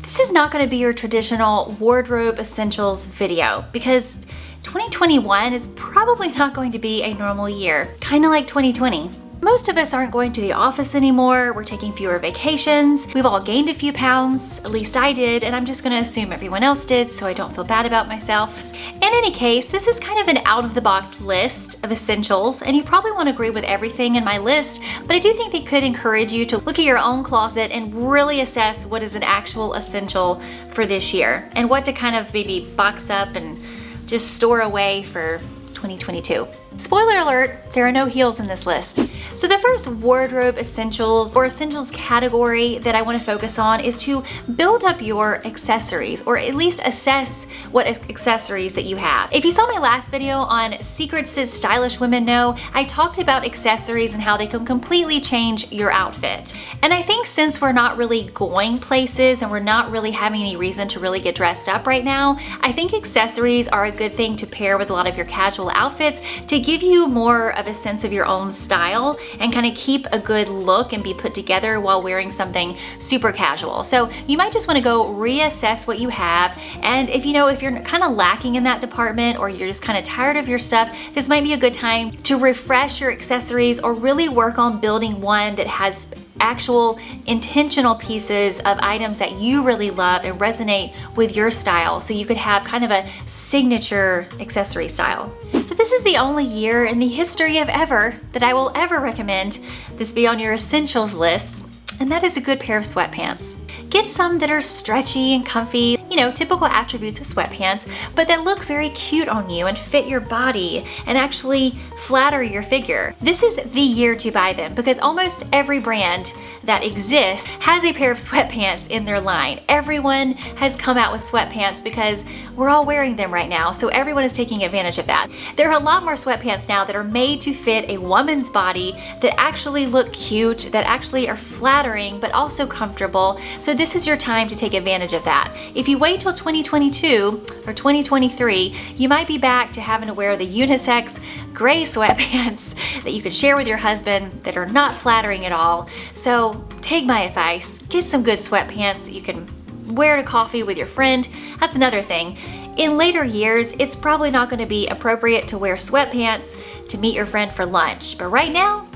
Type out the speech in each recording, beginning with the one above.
This is not going to be your traditional wardrobe essentials video because 2021 is probably not going to be a normal year, kind of like 2020. Most of us aren't going to the office anymore, we're taking fewer vacations, we've all gained a few pounds, at least I did, and I'm just gonna assume everyone else did so I don't feel bad about myself. In any case, this is kind of an out-of-the-box list of essentials, and you probably won't agree with everything in my list, but I do think they could encourage you to look at your own closet and really assess what is an actual essential for this year, and what to kind of maybe box up and just store away for 2022. Spoiler alert, there are no heels in this list. So the first wardrobe essentials or essentials category that I want to focus on is to build up your accessories, or at least assess what accessories that you have. If you saw my last video on secrets that stylish women know, I talked about accessories and how they can completely change your outfit. And I think since we're not really going places and we're not really having any reason to really get dressed up right now, I think accessories are a good thing to pair with a lot of your casual outfits to give you more of a sense of your own style and kind of keep a good look and be put together while wearing something super casual. So you might just want to go reassess what you have, and if you're kind of lacking in that department or you're just kind of tired of your stuff, this might be a good time to refresh your accessories or really work on building one that has actual intentional pieces of items that you really love and resonate with your style, so you could have kind of a signature accessory style. So this is the only year in the history of ever that I will ever recommend this be on your essentials list, and that is a good pair of sweatpants. Get some that are stretchy and comfy, typical attributes of sweatpants, but that look very cute on you and fit your body and actually flatter your figure. This is the year to buy them because almost every brand that exists has a pair of sweatpants in their line. Everyone has come out with sweatpants because we're all wearing them right now, so everyone is taking advantage of that. There are a lot more sweatpants now that are made to fit a woman's body, that actually look cute, that actually are flattering but also comfortable. So this is your time to take advantage of that. If you wait till 2022 or 2023, you might be back to having to wear the unisex gray sweatpants that you can share with your husband that are not flattering at all. So take my advice, get some good sweatpants that you can wear to coffee with your friend. That's another thing. In later years, it's probably not going to be appropriate to wear sweatpants to meet your friend for lunch, but right now,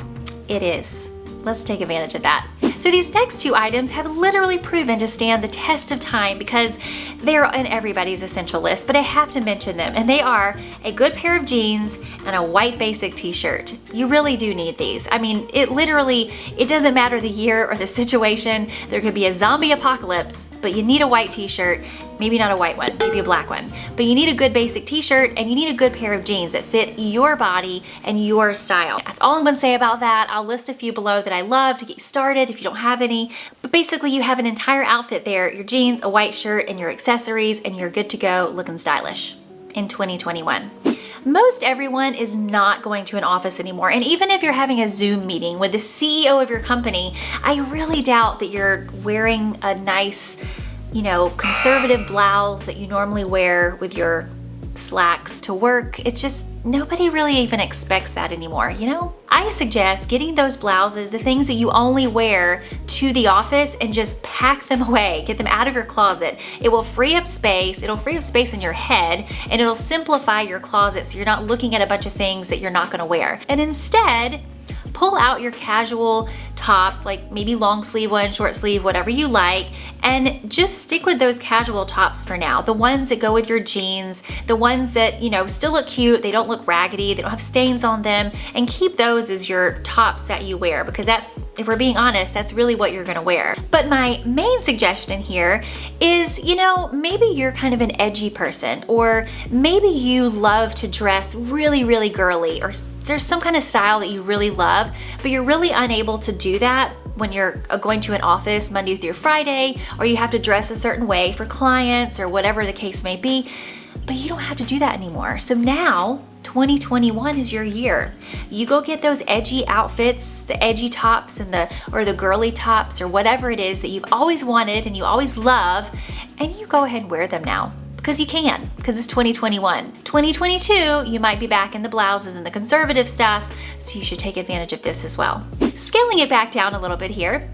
it is. Let's take advantage of that. So these next two items have literally proven to stand the test of time because they're in everybody's essential list, but I have to mention them, and they are a good pair of jeans and a white basic t-shirt. You really do need these. I mean, it doesn't matter the year or the situation. There could be a zombie apocalypse, but you need a white t-shirt. Maybe not a white one, maybe a black one. But you need a good basic t-shirt and you need a good pair of jeans that fit your body and your style. That's all I'm gonna say about that. I'll list a few below that I love to get you started if you don't have any. But basically you have an entire outfit there, your jeans, a white shirt, and your accessories, and you're good to go looking stylish in 2021. Most everyone is not going to an office anymore, and even if you're having a Zoom meeting with the CEO of your company, I really doubt that you're wearing a nice, conservative blouse that you normally wear with your slacks to work. It's just, nobody really even expects that anymore, I suggest getting those blouses, the things that you only wear to the office, and just pack them away, get them out of your closet. It will free up space, it'll free up space in your head, and it'll simplify your closet so you're not looking at a bunch of things that you're not gonna wear. And instead, pull out your casual tops, like maybe long sleeve one, short sleeve, whatever you like, and just stick with those casual tops for now. The ones that go with your jeans, the ones that, still look cute, they don't look raggedy, they don't have stains on them, and keep those as your tops that you wear, because that's, if we're being honest, that's really what you're gonna wear. But my main suggestion here is, maybe you're kind of an edgy person, or maybe you love to dress really, really girly, or there's some kind of style that you really love, but you're really unable to do that when you're going to an office Monday through Friday, or you have to dress a certain way for clients or whatever the case may be, but you don't have to do that anymore. So now 2021 is your year. You go get those edgy outfits, the edgy tops or the girly tops or whatever it is that you've always wanted and you always love, and you go ahead and wear them now. Because you can, because it's 2021. 2022, you might be back in the blouses and the conservative stuff, so you should take advantage of this as well. Scaling it back down a little bit here,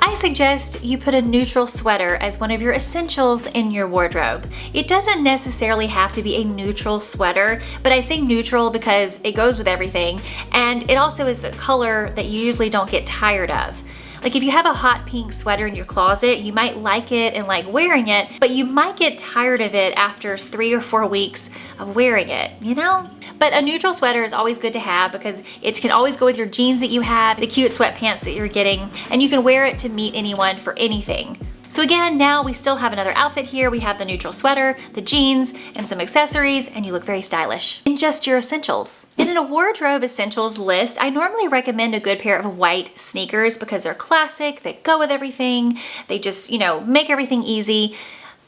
I suggest you put a neutral sweater as one of your essentials in your wardrobe. It doesn't necessarily have to be a neutral sweater, but I say neutral because it goes with everything, and it also is a color that you usually don't get tired of. Like if you have a hot pink sweater in your closet, you might like it and like wearing it, but you might get tired of it after 3 or 4 weeks of wearing it, you know? But a neutral sweater is always good to have because it can always go with your jeans that you have, the cute sweatpants that you're getting, and you can wear it to meet anyone for anything. So again, now we still have another outfit here. We have the neutral sweater, the jeans, and some accessories, and you look very stylish in just your essentials. And in a wardrobe essentials list, I normally recommend a good pair of white sneakers because they're classic, they go with everything, they just, you know, make everything easy.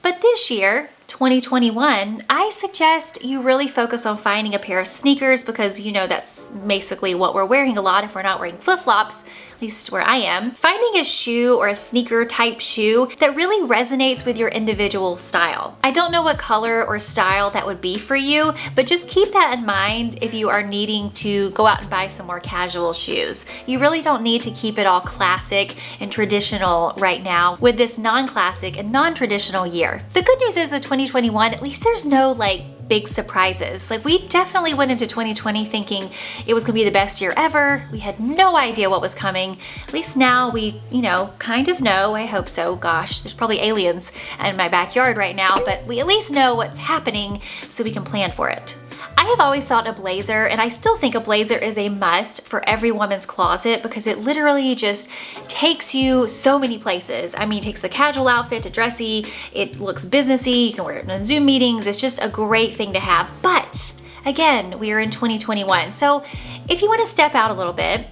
But this year, 2021, I suggest you really focus on finding a pair of sneakers because you know that's basically what we're wearing a lot if we're not wearing flip-flops, at least where I am. Finding a shoe or a sneaker type shoe that really resonates with your individual style. I don't know what color or style that would be for you, but just keep that in mind if you are needing to go out and buy some more casual shoes. You really don't need to keep it all classic and traditional right now with this non-classic and non-traditional year. The good news is with 2021, at least there's no like big surprises. Like we definitely went into 2020 thinking it was gonna be the best year ever. We had no idea what was coming. At least now we, you know, kind of know, I hope so. Gosh, there's probably aliens in my backyard right now, but we at least know what's happening so we can plan for it. I have always thought a blazer, and I still think a blazer is a must for every woman's closet because it literally just takes you so many places. I mean, it takes a casual outfit to dressy, it looks businessy, you can wear it in Zoom meetings, it's just a great thing to have. But again, we are in 2021, so if you want to step out a little bit,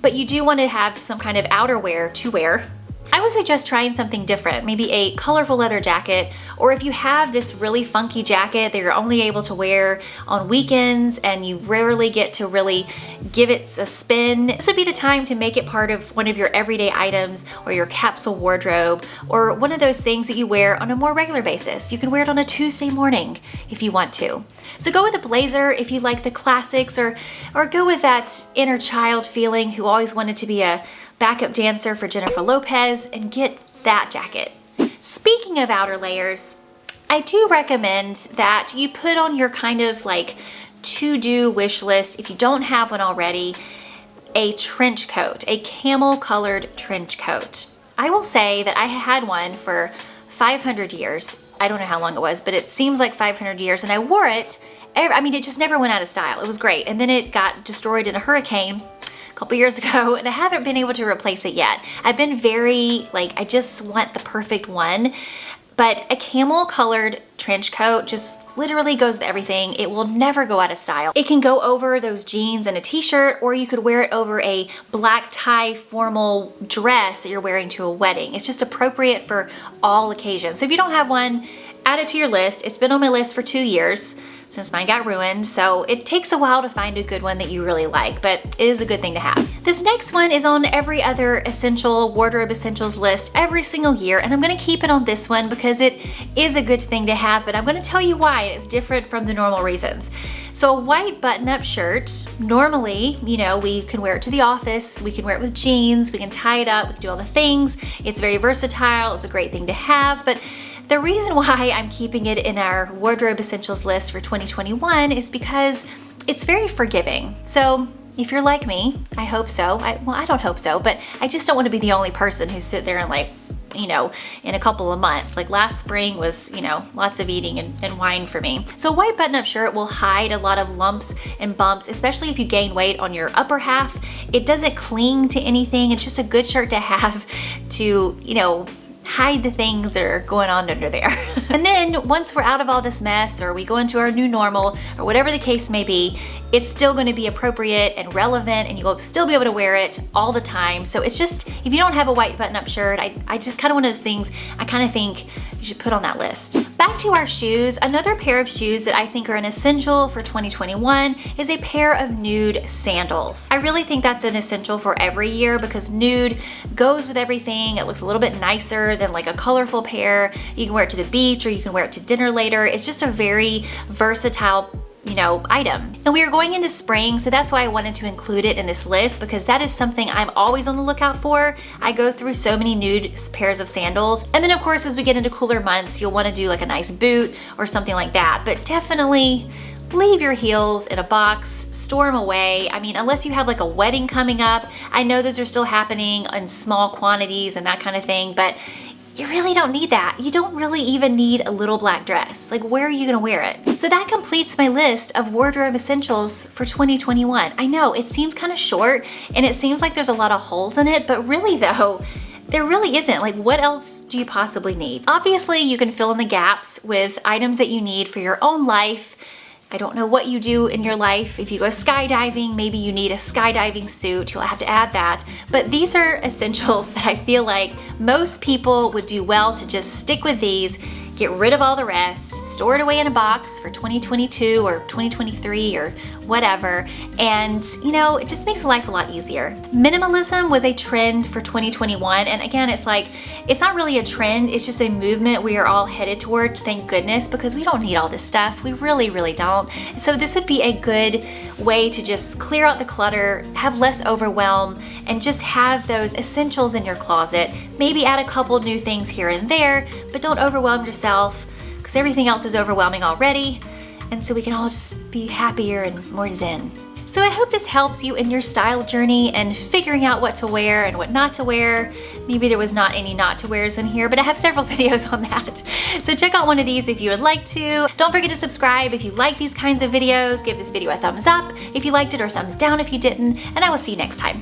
but you do want to have some kind of outerwear to wear, I would suggest trying something different, maybe a colorful leather jacket, or if you have this really funky jacket that you're only able to wear on weekends and you rarely get to really give it a spin, this would be the time to make it part of one of your everyday items or your capsule wardrobe or one of those things that you wear on a more regular basis. You can wear it on a Tuesday morning if you want to. So go with a blazer if you like the classics, or go with that inner child feeling who always wanted to be a backup dancer for Jennifer Lopez and get that jacket. Speaking of outer layers, I do recommend that you put on your kind of like to-do wish list, if you don't have one already, a trench coat, a camel colored trench coat. I will say that I had one for 500 years. I don't know how long it was, but it seems like 500 years, and I wore it. I mean, it just never went out of style. It was great. And then it got destroyed in a hurricane couple years ago, and I haven't been able to replace it yet. I've been very, like, I just want the perfect one, but a camel colored trench coat just literally goes with everything. It will never go out of style. It can go over those jeans and a t-shirt, or you could wear it over a black tie formal dress that you're wearing to a wedding. It's just appropriate for all occasions. So if you don't have one, add it to your list. It's been on my list for 2 years since mine got ruined, so it takes a while to find a good one that you really like, but it is a good thing to have. This next one is on every other essential wardrobe essentials list every single year, and I'm gonna keep it on this one because it is a good thing to have, but I'm gonna tell you why it's different from the normal reasons. So a white button-up shirt, normally, you know, we can wear it to the office, we can wear it with jeans, we can tie it up, we can do all the things. It's very versatile, it's a great thing to have, but the reason why I'm keeping it in our wardrobe essentials list for 2021 is because it's very forgiving. So if you're like me, I hope so. Well, I don't hope so, but I just don't want to be the only person who sit there and like, you know, in a couple of months. Like last spring was, you know, lots of eating and wine for me. So a white button-up shirt will hide a lot of lumps and bumps, especially if you gain weight on your upper half. It doesn't cling to anything. It's just a good shirt to have to, you know, hide the things that are going on under there. And then once we're out of all this mess, or we go into our new normal, or whatever the case may be, it's still going to be appropriate and relevant, and you'll still be able to wear it all the time. So it's just, if you don't have a white button-up shirt, I just kind of one of those things I kind of think you should put on that list. Back to our shoes, another pair of shoes that I think are an essential for 2021 is a pair of nude sandals. I really think that's an essential for every year because nude goes with everything. It looks a little bit nicer than like a colorful pair. You can wear it to the beach or you can wear it to dinner later. It's just a very versatile item. And we are going into spring, so that's why I wanted to include it in this list, because that is something I'm always on the lookout for. I go through so many nude pairs of sandals. And then of course, as we get into cooler months, you'll want to do like a nice boot or something like that. But definitely leave your heels in a box, store them away. I mean, unless you have like a wedding coming up. I know those are still happening in small quantities and that kind of thing, but you really don't need that. You don't really even need a little black dress. Like, where are you gonna wear it? So that completes my list of wardrobe essentials for 2021. I know, it seems kind of short and it seems like there's a lot of holes in it, but really though, there really isn't. Like, what else do you possibly need? Obviously, you can fill in the gaps with items that you need for your own life. I don't know what you do in your life. If you go skydiving, maybe you need a skydiving suit. You'll have to add that. But these are essentials that I feel like most people would do well to just stick with these, get rid of all the rest, store it away in a box for 2022 or 2023 or whatever. And it just makes life a lot easier. Minimalism was a trend for 2021. And again, it's not really a trend. It's just a movement we are all headed towards, thank goodness, because we don't need all this stuff. We really, really don't. So this would be a good way to just clear out the clutter, have less overwhelm, and just have those essentials in your closet. Maybe add a couple new things here and there, but don't overwhelm yourself because everything else is overwhelming already. And so we can all just be happier and more zen. So I hope this helps you in your style journey and figuring out what to wear and what not to wear. Maybe there was not any not to wears in here, but I have several videos on that. So check out one of these if you would like to. Don't forget to subscribe if you like these kinds of videos. Give this video a thumbs up if you liked it or thumbs down if you didn't, and I will see you next time.